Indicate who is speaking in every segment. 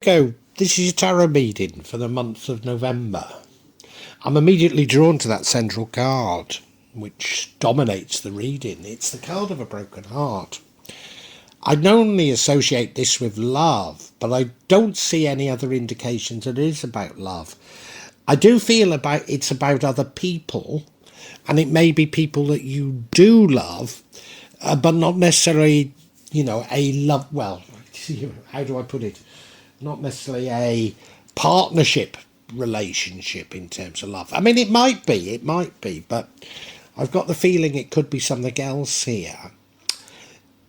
Speaker 1: Go. This is your tarot reading for the month of November. I'm immediately drawn to that central card, which dominates the reading. It's the card of a broken heart. I normally associate this with love, but I don't see any other indications that it is about love. I do feel it's about other people, and it may be people that you do love, but not necessarily, a love, well, how do I put it? Not necessarily a partnership relationship in terms of love. I mean, it might be, but I've got the feeling it could be something else here.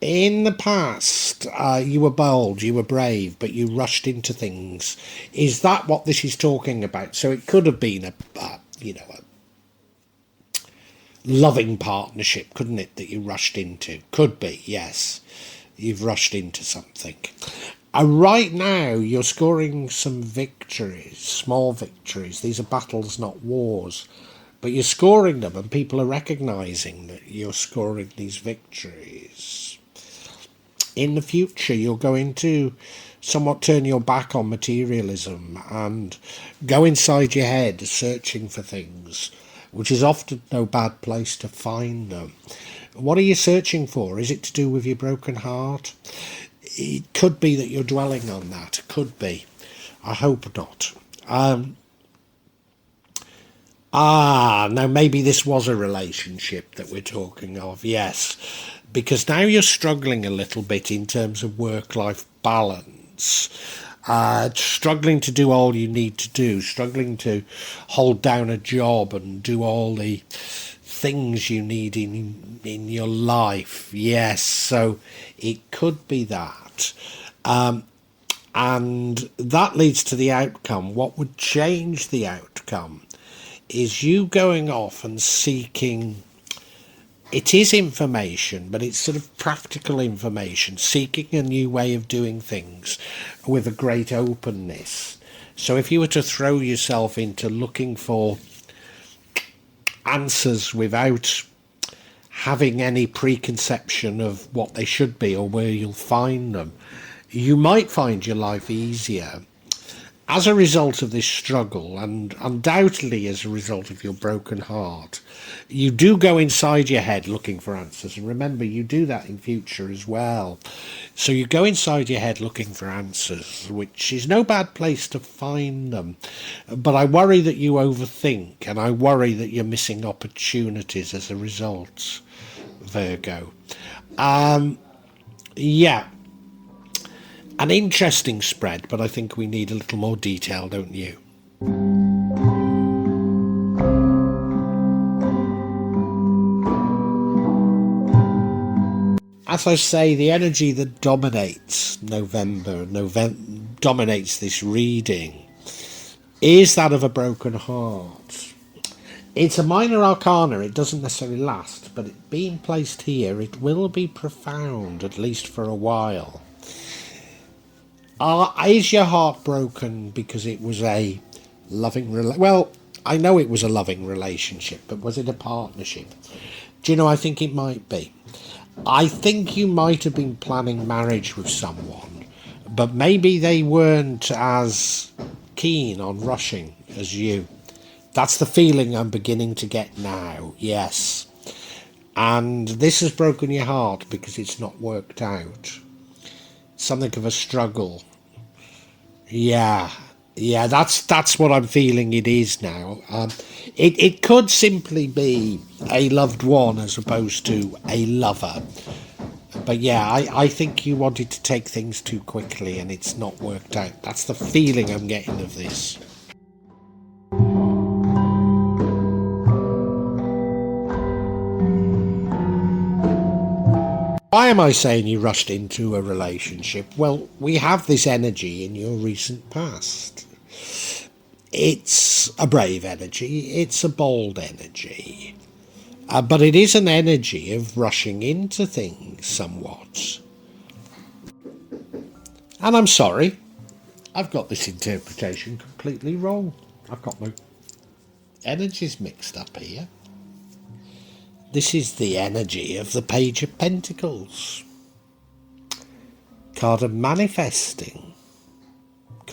Speaker 1: In the past, you were bold, you were brave, but you rushed into things. Is that what this is talking about? So it could have been a loving partnership, couldn't it, that you rushed into? Could be, yes. You've rushed into something. Right now, you're scoring some victories, small victories. These are battles, not wars. But you're scoring them, and people are recognising that you're scoring these victories. In the future, you're going to somewhat turn your back on materialism and go inside your head searching for things, which is often no bad place to find them. What are you searching for? Is it to do with your broken heart? It could be that you're dwelling on that. It could be. I hope not. Now maybe this was a relationship that we're talking of. Yes. Because now you're struggling a little bit in terms of work-life balance. Struggling to do all you need to do. Struggling to hold down a job and do all the things you need in your life. Yes, so it could be that. And that leads to the outcome. What would change the outcome is you going off and seeking, it is information, but it's sort of practical information, seeking a new way of doing things with a great openness. So if you were to throw yourself into looking for answers without having any preconception of what they should be or where you'll find them, you might find your life easier. As a result of this struggle, and undoubtedly as a result of your broken heart, you do go inside your head looking for answers. And remember, you do that in future as well. So you go inside your head looking for answers, which is no bad place to find them. But I worry that you overthink, and I worry that you're missing opportunities as a result, Virgo. Yeah. An interesting spread, but I think we need a little more detail, don't you? As I say, the energy that dominates November dominates this reading is that of a broken heart. It's a minor arcana, it doesn't necessarily last, but it being placed here, it will be profound, at least for a while. Is your heart broken because it was a loving well, I know it was a loving relationship, but was it a partnership? Do you know, I think it might be. I think you might have been planning marriage with someone, but maybe they weren't as keen on rushing as you. That's the feeling I'm beginning to get now, yes. And this has broken your heart because it's not worked out. Something of a struggle. Yeah, that's what I'm feeling it is now. It could simply be a loved one as opposed to a lover. But yeah, I think you wanted to take things too quickly and it's not worked out. That's the feeling I'm getting of this. Why am I saying you rushed into a relationship? Well, we have this energy in your recent past. It's a brave energy, it's a bold energy, but it is an energy of rushing into things somewhat. And I'm sorry, I've got this interpretation completely wrong. I've got my energies mixed up here. This is the energy of the Page of Pentacles. Card of manifesting.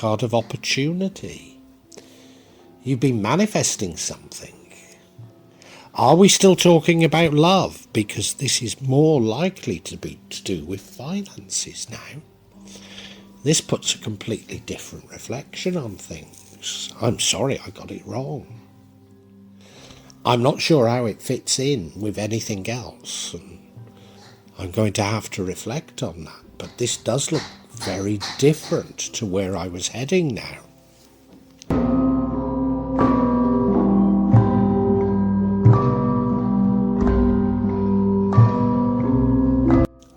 Speaker 1: card of opportunity. You've been manifesting something. Are we still talking about love? Because this is more likely to be to do with finances now. This puts a completely different reflection on things. I'm sorry I got it wrong. I'm not sure how it fits in with anything else, and I'm going to have to reflect on that. But this does look very different to where I was heading now.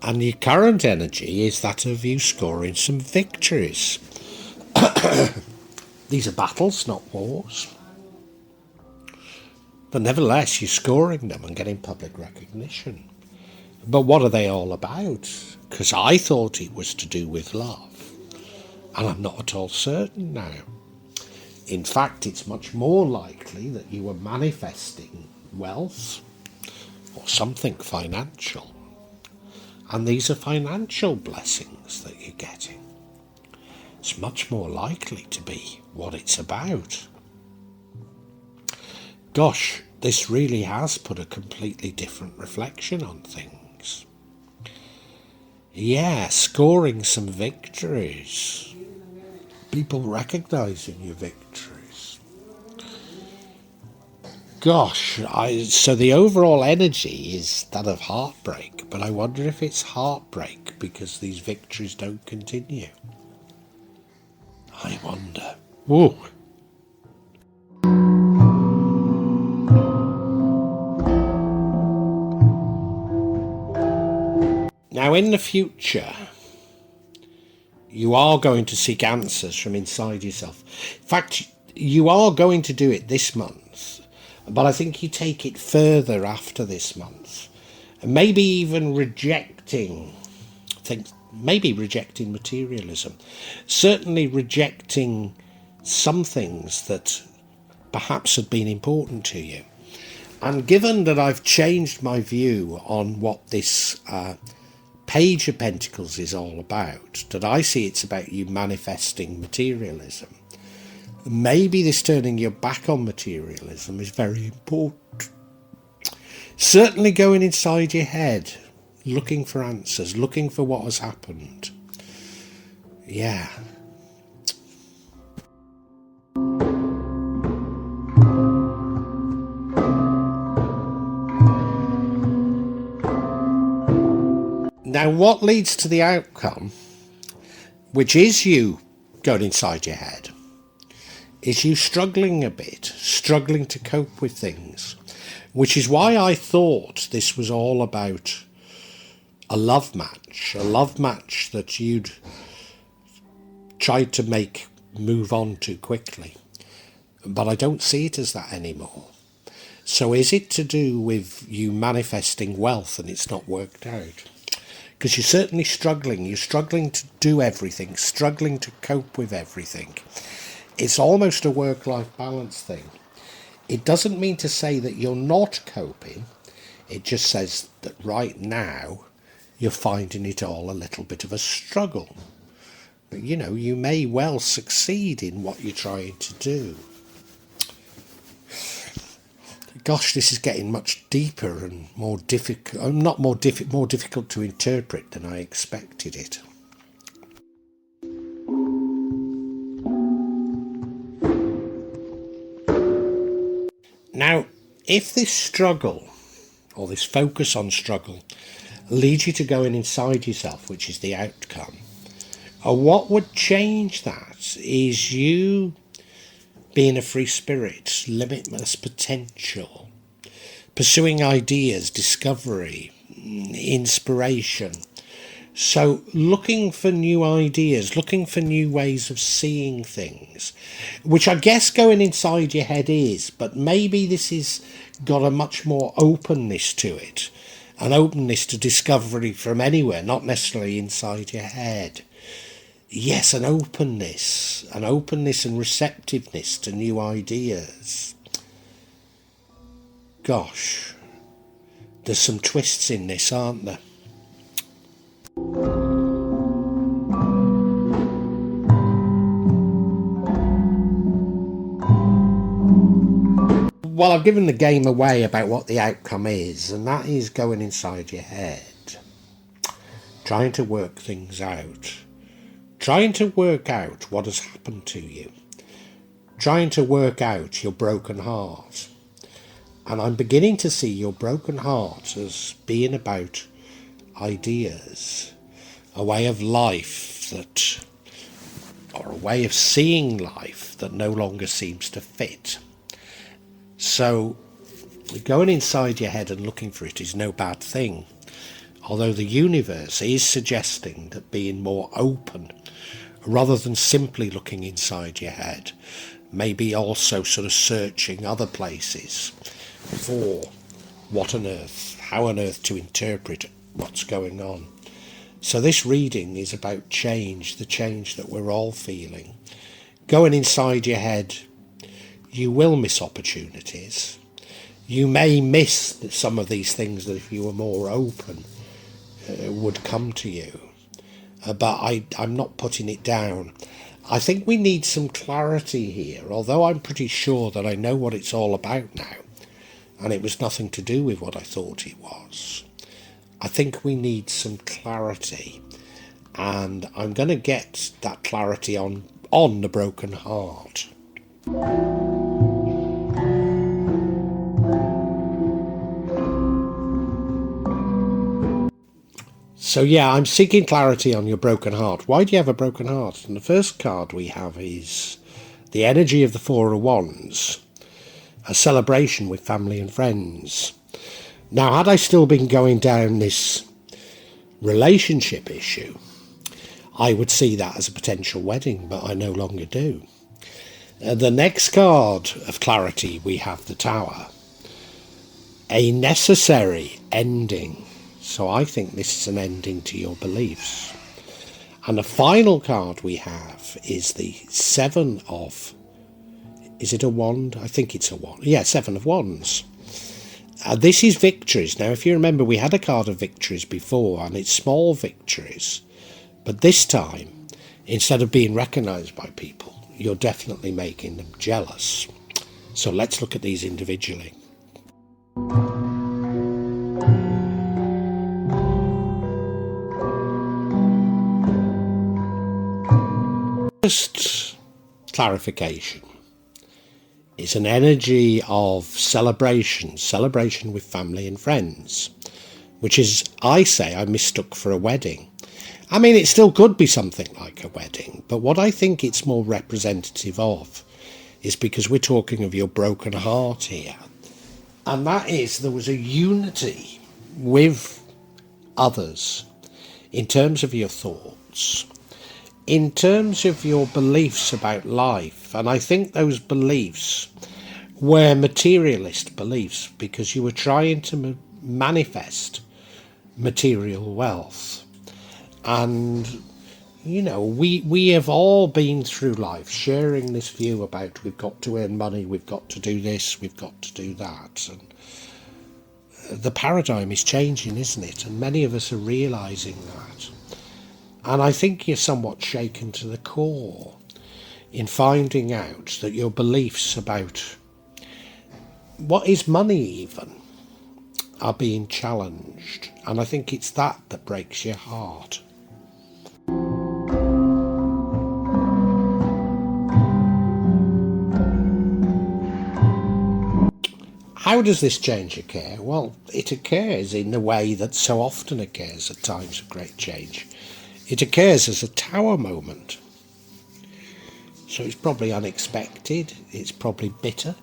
Speaker 1: And the current energy is that of you scoring some victories. These are battles, not wars. But nevertheless, you're scoring them and getting public recognition. But what are they all about? Because I thought it was to do with love. And I'm not at all certain now. In fact, it's much more likely that you were manifesting wealth or something financial. And these are financial blessings that you're getting. It's much more likely to be what it's about. Gosh, this really has put a completely different reflection on things. Yeah, scoring some victories. People recognising your victories. Gosh, so the overall energy is that of heartbreak, but I wonder if it's heartbreak because these victories don't continue. I wonder. Whoa. Now, in the future, you are going to seek answers from inside yourself. In fact, you are going to do it this month, but I think you take it further after this month. And maybe even rejecting things, maybe rejecting materialism, certainly rejecting some things that perhaps had been important to you. And given that I've changed my view on what this Page of Pentacles is all about, that I see it's about you manifesting materialism, maybe this turning your back on materialism is very important. Certainly going inside your head, looking for answers, looking for what has happened. Yeah. Now, what leads to the outcome, which is you going inside your head, is you struggling a bit, struggling to cope with things, which is why I thought this was all about a love match that you'd tried to make move on too quickly. But I don't see it as that anymore. So is it to do with you manifesting wealth and it's not worked out? Because you're certainly struggling. You're struggling to do everything, struggling to cope with everything. It's almost a work-life balance thing. It doesn't mean to say that you're not coping. It just says that right now you're finding it all a little bit of a struggle. But, you know, you may well succeed in what you're trying to do. Gosh, this is getting much deeper and more difficult. More difficult to interpret than I expected it. Now, if this struggle, or this focus on struggle, leads you to going inside yourself, which is the outcome, what would change that is you being a free spirit, limitless potential, pursuing ideas, discovery, inspiration. So looking for new ideas, looking for new ways of seeing things, which I guess going inside your head is, but maybe this has got a much more openness to it, an openness to discovery from anywhere, not necessarily inside your head. Yes, an openness and receptiveness to new ideas. Gosh, there's some twists in this, aren't there? Well, I've given the game away about what the outcome is, and that is going inside your head, trying to work things out, trying to work out what has happened to you, trying to work out your broken heart. And I'm beginning to see your broken heart as being about ideas, a way of life that, or a way of seeing life that no longer seems to fit. So going inside your head and looking for it is no bad thing, although the universe is suggesting that being more open rather than simply looking inside your head, maybe also sort of searching other places for what on earth, how on earth to interpret what's going on. So this reading is about change, the change that we're all feeling. Going inside your head, you will miss opportunities. You may miss some of these things that if you were more open would come to you. But I'm not putting it down. I think we need some clarity here, although I'm pretty sure that I know what it's all about now, and it was nothing to do with what I thought it was. I think we need some clarity, and I'm going to get that clarity on the broken heart. So yeah, I'm seeking clarity on your broken heart. Why do you have a broken heart? And the first card we have is the energy of the Four of Wands, a celebration with family and friends. Now, had I still been going down this relationship issue, I would see that as a potential wedding, but I no longer do. The next card of clarity, we have the Tower, a necessary ending. So I think this is an ending to your beliefs. And the final card we have is the Seven of... Is it a wand? I think it's a wand. Yeah, Seven of Wands. This is victories. Now, if you remember, we had a card of victories before, and it's small victories. But this time, instead of being recognised by people, you're definitely making them jealous. So let's look at these individually. First clarification is an energy of celebration with family and friends, which is, I say, I mistook for a wedding. I mean, it still could be something like a wedding, but what I think it's more representative of is because we're talking of your broken heart here. And that is, there was a unity with others in terms of your thoughts, in terms of your beliefs about life. And I think those beliefs were materialist beliefs because you were trying to manifest material wealth. And, you know, we have all been through life sharing this view about we've got to earn money, we've got to do this, we've got to do that. And the paradigm is changing, isn't it? And many of us are realising that. And I think you're somewhat shaken to the core in finding out that your beliefs about what is money even are being challenged. And I think it's that breaks your heart. How does this change occur? Well, it occurs in the way that so often occurs at times of great change. It occurs as a tower moment. So it's probably unexpected, it's probably bitter,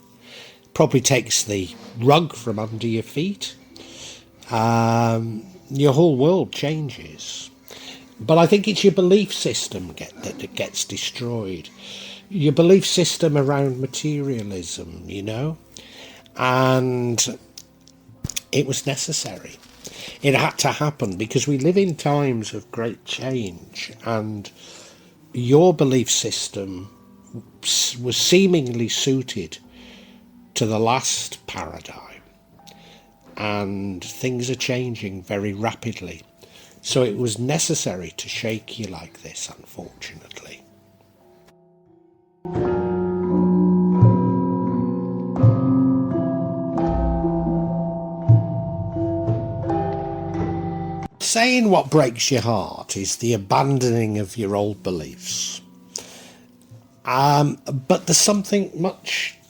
Speaker 1: probably takes the rug from under your feet. Your whole world changes. But I think it's your belief system that gets destroyed. Your belief system around materialism, you know? And it was necessary. It had to happen because we live in times of great change, and your belief system was seemingly suited to the last paradigm, and things are changing very rapidly. So it was necessary to shake you like this, unfortunately. saying what breaks your heart is the abandoning of your old beliefs. But there's something much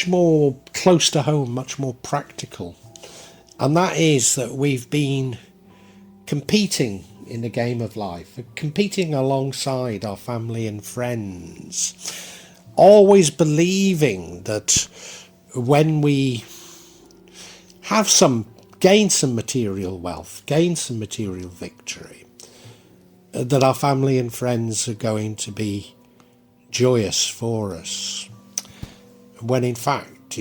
Speaker 1: more close to home, much more practical. And that is that we've been competing in the game of life, competing alongside our family and friends, always believing that when we have gain some material wealth, gain some material victory, that our family and friends are going to be joyous for us, when in fact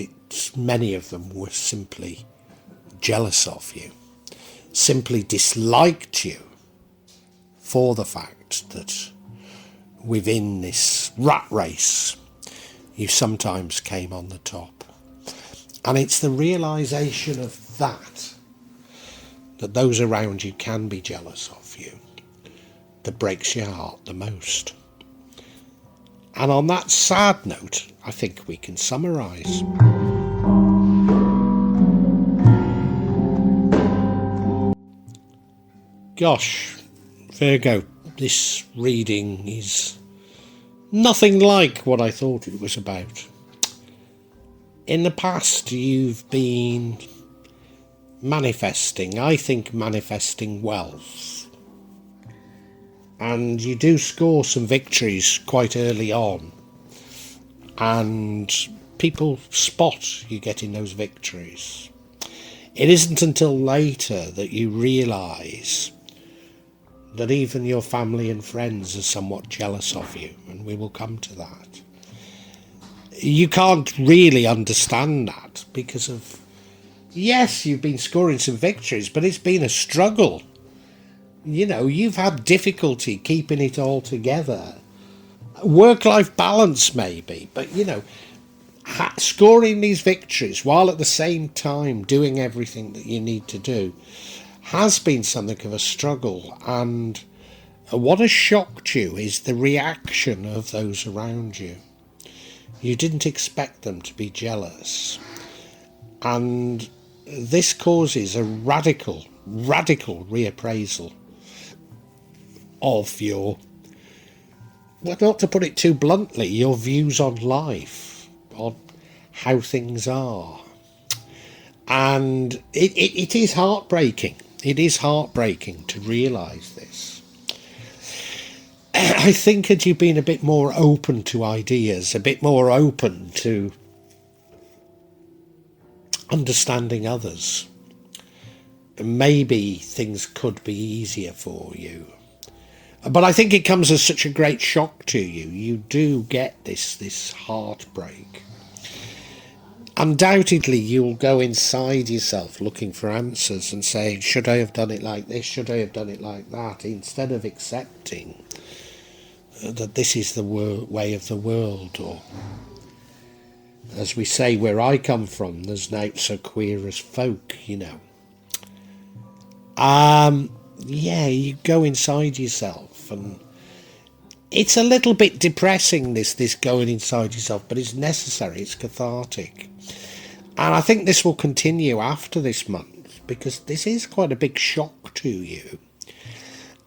Speaker 1: many of them were simply jealous of you, simply disliked you for the fact that within this rat race you sometimes came on the top. And it's the realisation of that those around you can be jealous of you, that breaks your heart the most. And on that sad note, I think we can summarise. Gosh, Virgo, this reading is nothing like what I thought it was about. In the past, you've been manifesting, I think manifesting wealth. And you do score some victories quite early on. And people spot you getting those victories. It isn't until later that you realise that even your family and friends are somewhat jealous of you, and we will come to that. You can't really understand that because of, yes, you've been scoring some victories, but it's been a struggle. You know, you've had difficulty keeping it all together. Work-life balance maybe, but you know, scoring these victories while at the same time doing everything that you need to do has been something of a struggle. And what has shocked you is the reaction of those around you. You didn't expect them to be jealous, and this causes a radical reappraisal of your, well, not to put it too bluntly, your views on life, on how things are. And it is heartbreaking. It is heartbreaking to realise this. I think had you been a bit more open to ideas, a bit more open to understanding others, maybe things could be easier for you. But I think it comes as such a great shock to you. You do get this heartbreak. Undoubtedly, you'll go inside yourself looking for answers and saying, should I have done it like this? Should I have done it like that? Instead of accepting that this is the way of the world. Or, as we say where I come from, there's naught so queer as folk, you know. Yeah, you go inside yourself, and it's a little bit depressing, this going inside yourself, but it's necessary, it's cathartic. And I think this will continue after this month, because this is quite a big shock to you.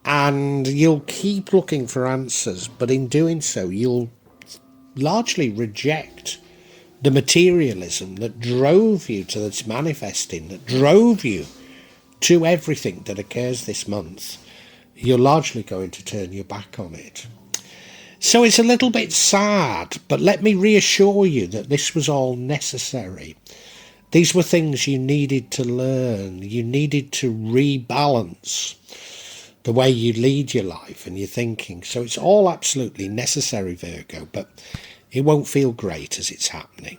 Speaker 1: And you'll keep looking for answers, but in doing so, you'll largely reject the materialism that drove you to this manifesting, that drove you to everything that occurs this month. You're largely going to turn your back on it. So it's a little bit sad, but let me reassure you that this was all necessary. These were things you needed to learn. You needed to rebalance the way you lead your life and your thinking. So it's all absolutely necessary, Virgo, but it won't feel great as it's happening.